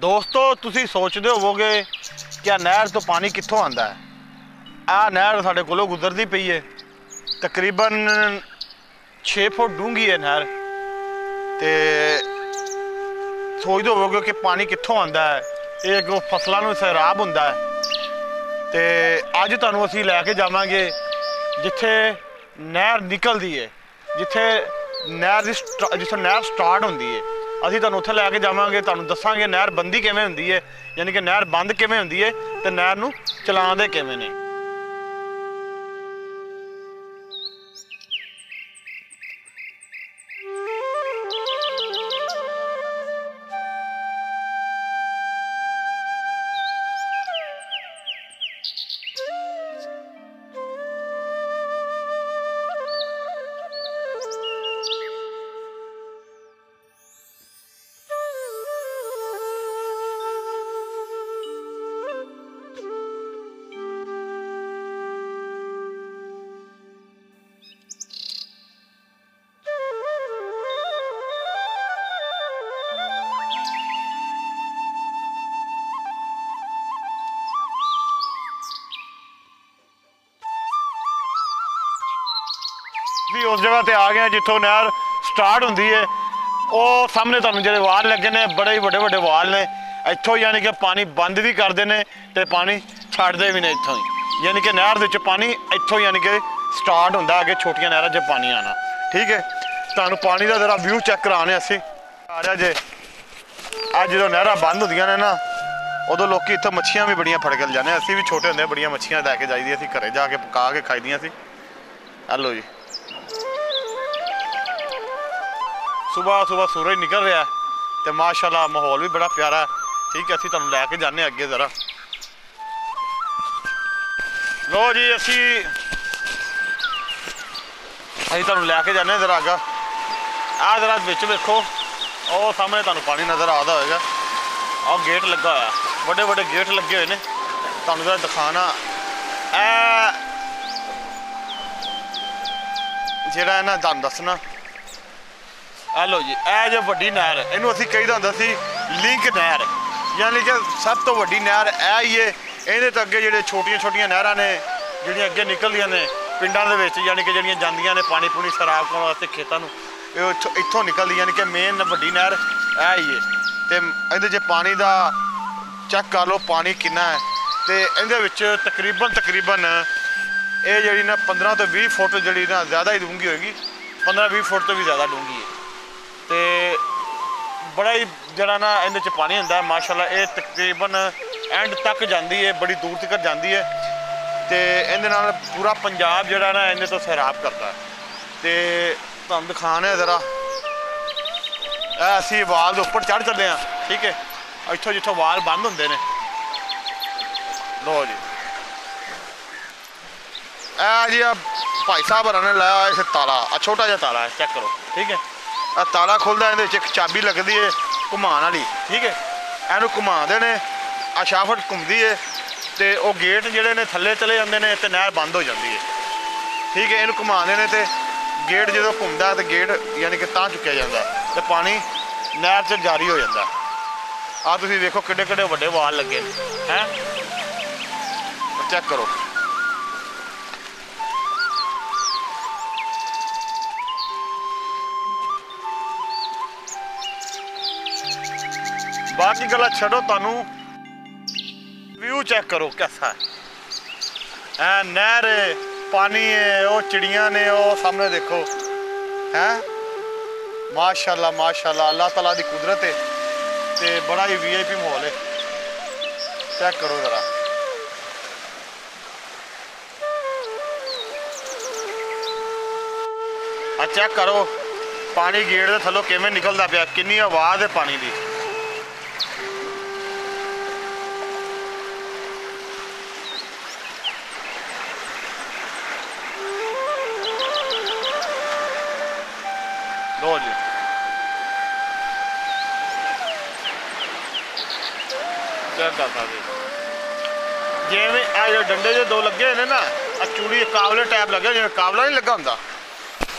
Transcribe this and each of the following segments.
ਦੋਸਤੋ ਤੁਸੀਂ ਸੋਚਦੇ ਹੋਵੋਗੇ ਕਿ ਆ ਨਹਿਰ ਤੋਂ ਪਾਣੀ ਕਿੱਥੋਂ ਆਉਂਦਾ ਹੈ। ਆ ਨਹਿਰ ਸਾਡੇ ਕੋਲੋਂ ਗੁਜ਼ਰਦੀ ਪਈ ਹੈ, ਤਕਰੀਬਨ 6 ਫੁੱਟ ਡੂੰਘੀ ਹੈ ਨਹਿਰ। ਤੇ ਸੋਚਦੇ ਹੋਵੋਗੇ ਕਿ ਪਾਣੀ ਕਿੱਥੋਂ ਆਉਂਦਾ ਹੈ, ਇਹ ਅੱਗੋਂ ਫਸਲਾਂ ਨੂੰ ਸੈਰਾਬ ਹੁੰਦਾ ਹੈ। ਤੇ ਅੱਜ ਤੁਹਾਨੂੰ ਅਸੀਂ ਲੈ ਕੇ ਜਾਵਾਂਗੇ ਜਿੱਥੇ ਨਹਿਰ ਨਿਕਲਦੀ ਹੈ, ਜਿੱਥੇ ਨਹਿਰ ਸਟਾਰਟ ਹੁੰਦੀ ਹੈ। ਅਸੀਂ ਤੁਹਾਨੂੰ ਉੱਥੇ ਲੈ ਕੇ ਜਾਵਾਂਗੇ, ਤੁਹਾਨੂੰ ਦੱਸਾਂਗੇ ਨਹਿਰ ਬੰਦੀ ਕਿਵੇਂ ਹੁੰਦੀ ਹੈ, ਯਾਨੀ ਕਿ ਨਹਿਰ ਬੰਦ ਕਿਵੇਂ ਹੁੰਦੀ ਹੈ ਤੇ ਨਹਿਰ ਨੂੰ ਚਲਾਉਂਦੇ ਕਿਵੇਂ ਨੇ। ਵੀ ਉਸ ਜਗ੍ਹਾ ਤੇ ਆ ਗਏ ਜਿੱਥੋਂ ਨਹਿਰ ਸਟਾਰਟ ਹੁੰਦੀ ਹੈ। ਉਹ ਸਾਹਮਣੇ ਤੁਹਾਨੂੰ ਜਿਹੜੇ ਵਾਲ ਲੱਗੇ ਨੇ, ਬੜੇ ਹੀ ਵੱਡੇ ਵੱਡੇ ਵਾਲ ਨੇ। ਇੱਥੋਂ ਯਾਨੀ ਕਿ ਪਾਣੀ ਬੰਦ ਵੀ ਕਰਦੇ ਨੇ ਤੇ ਪਾਣੀ ਛੱਡਦੇ ਵੀ ਨੇ ਇੱਥੋਂ ਹੀ, ਯਾਨੀ ਕਿ ਨਹਿਰ ਦੇ ਵਿੱਚ ਪਾਣੀ ਇੱਥੋਂ ਯਾਨੀ ਕਿ ਸਟਾਰਟ ਹੁੰਦਾ ਅੱਗੇ ਛੋਟੀਆਂ ਨਹਿਰਾਂ 'ਚ ਪਾਣੀ ਆਉਣਾ। ਠੀਕ ਹੈ, ਤੁਹਾਨੂੰ ਪਾਣੀ ਦਾ ਜ਼ਰਾ ਵਿਊ ਚੈੱਕ ਕਰਾਉਣੇ ਅਸੀਂ ਆ ਰਿਹਾ ਜੇ। ਅੱਜ ਜਦੋਂ ਨਹਿਰਾਂ ਬੰਦ ਹੁੰਦੀਆਂ ਨੇ ਨਾ, ਉਦੋਂ ਲੋਕੀ ਇੱਥੋਂ ਮੱਛੀਆਂ ਵੀ ਬੜੀਆਂ ਫੜ ਕੇ ਲਿਜਾਂਦੇ। ਅਸੀਂ ਵੀ ਛੋਟੇ ਹੁੰਦੇ ਬੜੀਆਂ ਮੱਛੀਆਂ ਲੈ ਕੇ ਜਾਈਦੀਆਂ ਸੀ, ਘਰੇ ਜਾ ਕੇ ਪਕਾ ਕੇ ਖਾਈਦੀਆਂ ਸੀ। ਹਲੋ ਜੀ, ਸੁਬਾਹ ਸੁਬਾਹ ਸੂਰਜ ਨਿਕਲ ਰਿਹਾ ਤੇ ਮਾਸ਼ਾਅੱਲਾ ਮਾਹੌਲ ਵੀ ਬੜਾ ਪਿਆਰਾ। ਠੀਕ ਹੈ, ਅਸੀਂ ਤੁਹਾਨੂੰ ਲੈ ਕੇ ਜਾਂਦੇ ਅੱਗੇ ਜ਼ਰਾ। ਲੋ ਜੀ, ਅਸੀਂ ਤੁਹਾਨੂੰ ਲੈ ਕੇ ਜਾਂਦੇ ਜ਼ਰਾ ਅੱਗਾ। ਆਹ ਜ਼ਰਾ ਵਿੱਚ ਵੇਖੋ, ਉਹ ਸਾਹਮਣੇ ਤੁਹਾਨੂੰ ਪਾਣੀ ਨਜ਼ਰ ਆਉਂਦਾ ਹੋਏਗਾ। ਆਹ ਗੇਟ ਲੱਗਾ ਹੋਇਆ, ਵੱਡੇ ਵੱਡੇ ਗੇਟ ਲੱਗੇ ਹੋਏ ਨੇ। ਤੁਹਾਨੂੰ ਜ਼ਰਾ ਦਿਖਾਣਾ, ਇਹ ਜਿਹੜਾ ਹੈ ਨਾ ਤੁਹਾਨੂੰ ਦੱਸਣਾ। ਆ ਲਓ ਜੀ, ਇਹ ਜੋ ਵੱਡੀ ਨਹਿਰ, ਇਹਨੂੰ ਅਸੀਂ ਕਹੀਦਾ ਹੁੰਦਾ ਸੀ ਲਿੰਕ ਨਹਿਰ, ਯਾਨੀ ਕਿ ਸਭ ਤੋਂ ਵੱਡੀ ਨਹਿਰ ਇਹ ਹੀ ਹੈ। ਇਹਦੇ ਤੋਂ ਅੱਗੇ ਜਿਹੜੇ ਛੋਟੀਆਂ ਛੋਟੀਆਂ ਨਹਿਰਾਂ ਨੇ ਜਿਹੜੀਆਂ ਅੱਗੇ ਨਿਕਲਦੀਆਂ ਨੇ ਪਿੰਡਾਂ ਦੇ ਵਿੱਚ, ਯਾਨੀ ਕਿ ਜਿਹੜੀਆਂ ਜਾਂਦੀਆਂ ਨੇ ਪਾਣੀ ਪੂਣੀ ਸਰਾਬ ਕਰਨ ਵਾਸਤੇ ਖੇਤਾਂ ਨੂੰ, ਇਹ ਇੱਥੋਂ ਨਿਕਲਦੀ, ਯਾਨੀ ਕਿ ਮੇਨ ਵੱਡੀ ਨਹਿਰ ਇਹ ਹੀ ਹੈ। ਅਤੇ ਇਹਦੇ 'ਚ ਪਾਣੀ ਦਾ ਚੈੱਕ ਕਰ ਲਓ ਪਾਣੀ ਕਿੰਨਾ ਹੈ। ਅਤੇ ਇਹਦੇ ਵਿੱਚ ਤਕਰੀਬਨ ਇਹ ਜਿਹੜੀ ਨਾ 15 ਤੋਂ 20 ਫੁੱਟ ਜਿਹੜੀ ਨਾ ਜ਼ਿਆਦਾ ਹੀ ਡੂੰਘੀ ਹੋਏਗੀ, 15-20 ਫੁੱਟ ਤੋਂ ਵੀ ਜ਼ਿਆਦਾ ਡੂੰਘੀ ਹੈ। ਅਤੇ ਬੜਾ ਹੀ ਜਿਹੜਾ ਨਾ ਇਹਦੇ 'ਚ ਪਾਣੀ ਹੁੰਦਾ ਮਾਸ਼ਾਅੱਲਾ। ਇਹ ਤਕਰੀਬਨ ਐਂਡ ਤੱਕ ਜਾਂਦੀ ਹੈ, ਬੜੀ ਦੂਰ ਤੱਕ ਜਾਂਦੀ ਹੈ। ਅਤੇ ਇਹਦੇ ਨਾਲ ਪੂਰਾ ਪੰਜਾਬ ਜਿਹੜਾ ਨਾ ਇਹਦੇ ਤੋਂ ਸੈਰਾਬ ਕਰਦਾ। ਅਤੇ ਤੁਹਾਨੂੰ ਦਿਖਾਉਣਾ ਜ਼ਰਾ, ਇਹ ਅਸੀਂ ਵਾਲ ਦੇ ਉੱਪਰ ਚੜ੍ਹ ਚੱਲੇ ਹਾਂ। ਠੀਕ ਹੈ, ਇੱਥੋਂ ਜਿੱਥੋਂ ਵਾਲ ਬੰਦ ਹੁੰਦੇ ਨੇ। ਲੋ ਜੀ, ਇਹ ਜੀ ਆ ਭਾਈ ਸਾਹਿਬ ਹੋਰਾਂ ਨੇ ਲਾਇਆ ਹੋਇਆ ਇੱਥੇ ਤਾਲਾ, ਆ ਛੋਟਾ ਜਿਹਾ ਤਾਲਾ ਹੈ, ਚੈੱਕ ਕਰੋ। ਠੀਕ ਹੈ, ਆ ਤਾਲਾ ਖੁੱਲ੍ਹਦਾ, ਇਹਦੇ ਵਿੱਚ ਇੱਕ ਚਾਬੀ ਲੱਗਦੀ ਹੈ ਘੁਮਾਉਣ ਵਾਲੀ। ਠੀਕ ਹੈ, ਇਹਨੂੰ ਘੁਮਾਉਂਦੇ ਨੇ, ਆ ਸ਼ਾਫਟ ਘੁੰਮਦੀ ਹੈ ਅਤੇ ਉਹ ਗੇਟ ਜਿਹੜੇ ਨੇ ਥੱਲੇ ਚਲੇ ਜਾਂਦੇ ਨੇ ਅਤੇ ਨਹਿਰ ਬੰਦ ਹੋ ਜਾਂਦੀ ਹੈ। ਠੀਕ ਹੈ, ਇਹਨੂੰ ਘੁਮਾਉਂਦੇ ਨੇ ਅਤੇ ਗੇਟ ਜਦੋਂ ਘੁੰਮਦਾ ਤਾਂ ਗੇਟ ਯਾਨੀ ਕਿ ਤਾਂ ਚੁੱਕਿਆ ਜਾਂਦਾ ਅਤੇ ਪਾਣੀ ਨਹਿਰ 'ਚ ਜਾਰੀ ਹੋ ਜਾਂਦਾ। ਆਹ ਤੁਸੀਂ ਵੇਖੋ ਕਿੱਡੇ ਕਿੱਡੇ ਵੱਡੇ ਵਾਲ ਲੱਗੇ ਨੇ, ਹੈਂ, ਚੈੱਕ ਕਰੋ। ਬਾਕੀ ਗੱਲਾਂ ਛੱਡੋ, ਤੁਹਾਨੂੰ ਵਿਊ ਚੈੱਕ ਕਰੋ कैसा है। नहर है, पानी है, वो चिड़ियाँ ने, वो सामने देखो हैं। माशाल्लाह माशाल्लाह, अल्लाह ताला दी कुदरत है ते बड़ा ही VIP माहौल है। चेक करो जरा, चेक करो पानी गेट दे थल्लों किवें निकलदा पिया, किन्नी आवाज़ है पानी दी। लो जी, चेक कर सकते जिमें आ जो डंडे जो दो लगे ने ना, चूड़ी काबले टैप लगे, जिवें काबला नहीं लगा होंदा।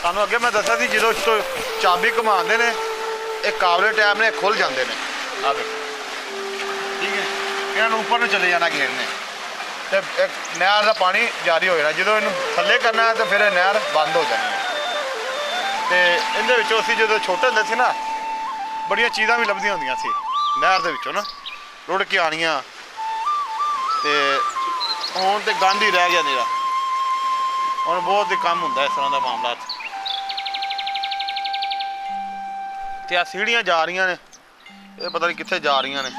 ਤੁਹਾਨੂੰ ਅੱਗੇ ਮੈਂ ਦੱਸਿਆ ਸੀ ਜਦੋਂ ਇਸ ਤੋਂ ਚਾਬੀ ਘੁਮਾਉਂਦੇ ਨੇ ਇਹ ਕਾਬਲੇ ਟੈਪ ਨੇ ਖੁੱਲ ਜਾਂਦੇ ਨੇ। ਆ ਦੇਖੋ ਇਹਨਾਂ ਨੂੰ ਉੱਪਰ ਨੂੰ ਚਲੇ ਜਾਣਾ ਗੇੜ ਨੇ ਤੇ ਇੱਕ ਨਹਿਰ ਦਾ ਪਾਣੀ ਜਾਰੀ ਹੋ ਜਾਣਾ। ਜਦੋਂ ਇਹਨੂੰ ਥੱਲੇ ਕਰਨਾ ਤੇ ਫਿਰ ਇਹ ਨਹਿਰ ਬੰਦ ਹੋ ਜਾਣੀ ਹੈ। ਤੇ ਇਹਦੇ ਵਿੱਚੋਂ ਅਸੀਂ ਜਦੋਂ ਛੋਟੇ ਹੁੰਦੇ ਸੀ ਨਾ ਬੜੀਆਂ ਚੀਜ਼ਾਂ ਵੀ ਲੱਭਦੀਆਂ ਹੁੰਦੀਆਂ ਸੀ ਨਹਿਰ ਦੇ ਵਿੱਚੋਂ ਨਾ, ਰੁੜ ਕੇ ਆਣੀਆਂ। ਤੇ ਹੁਣ ਤੇ ਗੰਦ ਹੀ ਰਹਿ ਗਿਆ ਨੇਰਾ, ਹੁਣ ਬਹੁਤ ਹੀ ਕੰਮ ਹੁੰਦਾ ਇਸ ਤਰ੍ਹਾਂ ਦਾ ਮਾਮਲਾ। ਤੇ ਆ ਸੀੜੀਆਂ ਜਾ ਰਹੀਆਂ ਨੇ, ਇਹ ਪਤਾ ਨਹੀਂ ਕਿੱਥੇ ਜਾ ਰਹੀਆਂ ਨੇ,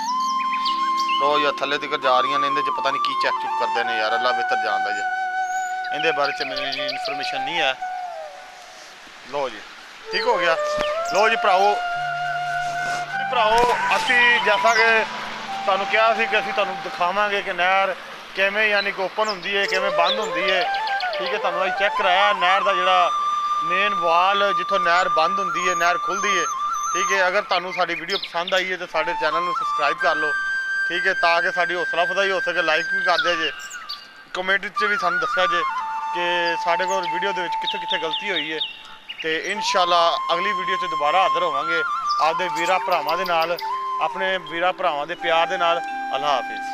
ਰੋਜ਼ ਜਾਂ ਥੱਲੇ ਤੱਕ ਜਾ ਰਹੀਆਂ ਨੇ। ਇਹਦੇ 'ਚ ਪਤਾ ਨਹੀਂ ਕੀ ਚੈੱਕ ਚੁੱਕ ਕਰਦੇ ਨੇ ਯਾਰ, ਅੱਲਾ ਬਿਹਤਰ ਜਾਣਦਾ ਜੀ। ਇਹਦੇ ਬਾਰੇ 'ਚ ਮੈਨੂੰ ਇਨਫੋਰਮੇਸ਼ਨ ਨਹੀਂ ਹੈ। ਲੋ ਜੀ ਠੀਕ ਹੋ ਗਿਆ। ਲੋ ਜੀ ਭਰਾਓ ਅਸੀਂ ਜੈਸਾ ਕਿ ਤੁਹਾਨੂੰ ਕਿਹਾ ਸੀ ਕਿ ਅਸੀਂ ਤੁਹਾਨੂੰ ਦਿਖਾਵਾਂਗੇ ਕਿ ਨਹਿਰ ਕਿਵੇਂ ਯਾਨੀ ਕਿ ਓਪਨ ਹੁੰਦੀ ਹੈ, ਕਿਵੇਂ ਬੰਦ ਹੁੰਦੀ ਹੈ। ਠੀਕ ਹੈ, ਤੁਹਾਨੂੰ ਅਸੀਂ ਚੈੱਕ ਕਰਾਇਆ ਨਹਿਰ ਦਾ ਜਿਹੜਾ ਮੇਨ ਵਾਲ ਜਿੱਥੋਂ ਨਹਿਰ ਬੰਦ ਹੁੰਦੀ ਹੈ, ਨਹਿਰ ਖੁੱਲ੍ਹਦੀ ਹੈ। ਠੀਕ ਹੈ, ਅਗਰ ਤੁਹਾਨੂੰ ਸਾਡੀ ਵੀਡੀਓ ਪਸੰਦ ਆਈ ਹੈ ਤਾਂ ਸਾਡੇ ਚੈਨਲ ਨੂੰ ਸਬਸਕ੍ਰਾਈਬ ਕਰ ਲਓ। ਠੀਕ ਹੈ, ਤਾਂ ਕਿ ਸਾਡੀ ਹੌਸਲਾ ਅਫਜ਼ਾਈ ਹੋ ਸਕੇ। ਲਾਈਕ ਵੀ ਕਰ ਦਿਓ ਜੇ, ਕਮੈਂਟ 'ਚ ਵੀ ਸਾਨੂੰ ਦੱਸਿਆ ਜੇ ਕਿ ਸਾਡੇ ਕੋਲ ਵੀਡੀਓ ਦੇ ਵਿੱਚ ਕਿੱਥੇ ਗਲਤੀ ਹੋਈ ਹੈ। ਤੇ ਇਨਸ਼ਾਅੱਲਾ ਅਗਲੀ ਵੀਡੀਓ 'ਚ ਦੁਬਾਰਾ ਹਾਜ਼ਰ ਹੋਵਾਂਗੇ ਆਪਦੇ ਵੀਰਾਂ ਭਰਾਵਾਂ ਦੇ ਨਾਲ, ਆਪਣੇ ਵੀਰਾਂ ਭਰਾਵਾਂ ਦੇ ਪਿਆਰ ਦੇ ਨਾਲ। ਅੱਲਾ ਹਾਫਿਜ਼।